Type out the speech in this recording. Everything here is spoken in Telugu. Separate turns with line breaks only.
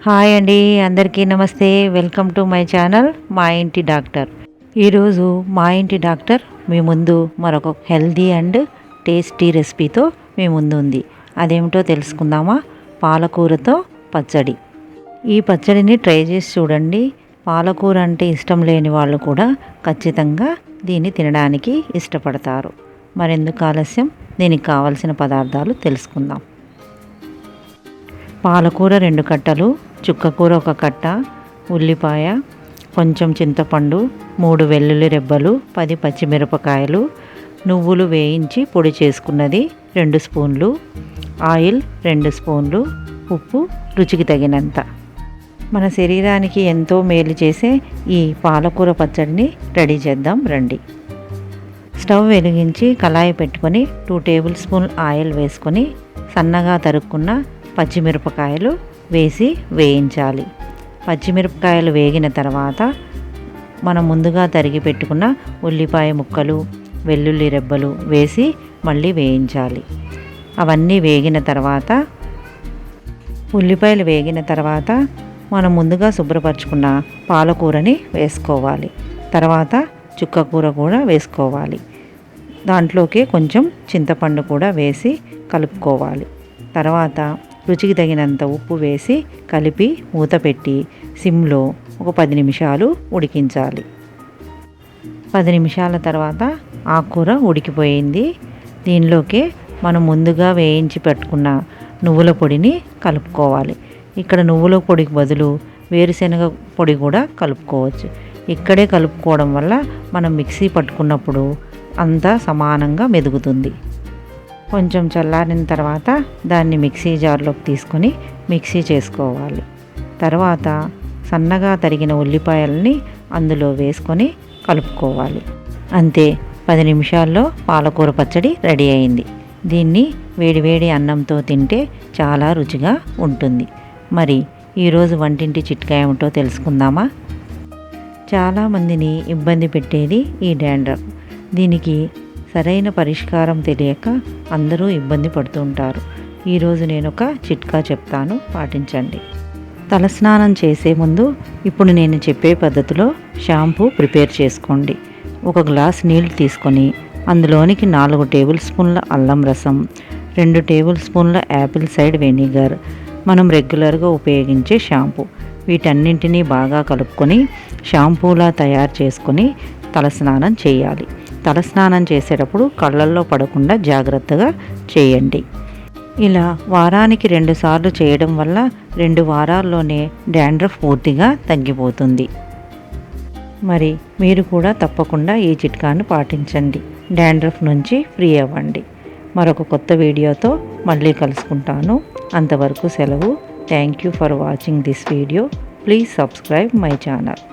హాయ్ అండి, అందరికీ నమస్తే. వెల్కమ్ టు మై ఛానల్ మా ఇంటి డాక్టర్. ఈరోజు మా ఇంటి డాక్టర్ మీ ముందు మరొక హెల్దీ అండ్ టేస్టీ రెసిపీతో మీ ముందు ఉంది. అదేమిటో తెలుసుకుందామా? పాలకూరతో పచ్చడి. ఈ పచ్చడిని ట్రై చేసి చూడండి. పాలకూర అంటే ఇష్టం లేని వాళ్ళు కూడా ఖచ్చితంగా దీన్ని తినడానికి ఇష్టపడతారు. మరెందుకు ఆలస్యం, దీనికి కావలసిన పదార్థాలు తెలుసుకుందాం. పాలకూర 2 కట్టలు, చుక్కకూర 1 కట్ట, ఉల్లిపాయ, కొంచెం చింతపండు, 3 వెల్లుల్లి రెబ్బలు, 10 పచ్చిమిరపకాయలు, నువ్వులు వేయించి పొడి చేసుకున్నది 2 స్పూన్లు, ఆయిల్ 2 స్పూన్లు, ఉప్పు రుచికి తగినంత. మన శరీరానికి ఎంతో మేలు చేసే ఈ పాలకూర పచ్చడిని రెడీ చేద్దాం రండి. స్టవ్ వెలిగించి కళాయి పెట్టుకొని 2 టేబుల్ స్పూన్ ఆయిల్ వేసుకొని సన్నగా తరుక్కున్న పచ్చిమిరపకాయలు వేసి వేయించాలి. పచ్చిమిరపకాయలు వేగిన తర్వాత మనం ముందుగా తరిగి పెట్టుకున్న ఉల్లిపాయ ముక్కలు, వెల్లుల్లి రెబ్బలు వేసి మళ్ళీ వేయించాలి. అవన్నీ వేగిన తర్వాత, ఉల్లిపాయలు వేగిన తర్వాత మనం ముందుగా శుభ్రపరచుకున్న పాలకూరని వేసుకోవాలి. తర్వాత చుక్కకూర కూడా వేసుకోవాలి. దాంట్లోకి కొంచెం చింతపండు కూడా వేసి కలుపుకోవాలి. తర్వాత రుచికి తగినంత ఉప్పు వేసి కలిపి మూత పెట్టి సిమ్లో ఒక 10 నిమిషాలు ఉడికించాలి. 10 నిమిషాల తర్వాత ఆకుకూర ఉడికిపోయింది. దీనిలోకి మనం ముందుగా వేయించి పెట్టుకున్న నువ్వుల పొడిని కలుపుకోవాలి. ఇక్కడ నువ్వుల పొడికి బదులు వేరుశనగ పొడి కూడా కలుపుకోవచ్చు. ఇక్కడే కలుపుకోవడం వల్ల మనం మిక్సీ పట్టుకున్నప్పుడు అంతా సమానంగా మెదుగుతుంది. కొంచెం చల్లారిన తర్వాత దాన్ని మిక్సీ జార్లోకి తీసుకొని మిక్సీ చేసుకోవాలి. తర్వాత సన్నగా తరిగిన ఉల్లిపాయలని అందులో వేసుకొని కలుపుకోవాలి. అంతే, 10 నిమిషాల్లో పాలకూర పచ్చడి రెడీ అయింది. దీన్ని వేడివేడి అన్నంతో తింటే చాలా రుచిగా ఉంటుంది. మరి ఈరోజు వంటింటి చిట్కా ఏమిటో తెలుసుకుందామా? చాలామందిని ఇబ్బంది పెట్టేది ఈ డాండ్రఫ్. దీనికి సరైన పరిష్కారం తెలియక అందరూ ఇబ్బంది పడుతూ ఉంటారు. ఈరోజు నేను ఒక చిట్కా చెప్తాను, పాటించండి. తలస్నానం చేసే ముందు ఇప్పుడు నేను చెప్పే పద్ధతిలో షాంపూ ప్రిపేర్ చేసుకోండి. 1 గ్లాస్ నీళ్ళు తీసుకొని అందులోనికి 4 టేబుల్ స్పూన్ల అల్లం రసం, 2 టేబుల్ స్పూన్ల యాపిల్ సైడ్ వెనిగర్, మనం రెగ్యులర్గా ఉపయోగించే షాంపూ, వీటన్నింటినీ బాగా కలుపుకొని షాంపూలా తయారు చేసుకొని తలస్నానం చేయాలి. తలస్నానం చేసేటప్పుడు కళ్ళల్లో పడకుండా జాగ్రత్తగా చేయండి. ఇలా వారానికి 2 సార్లు చేయడం వల్ల 2 వారాల్లోనే డాండ్రఫ్ పూర్తిగా తగ్గిపోతుంది. మరి మీరు కూడా తప్పకుండా ఈ చిట్కాను పాటించండి. డాండ్రఫ్ నుంచి ఫ్రీ అవ్వండి. మరొక కొత్త వీడియోతో మళ్ళీ కలుసుకుంటాను. అంతవరకు సెలవు. Thank you for watching this video. Please subscribe my channel.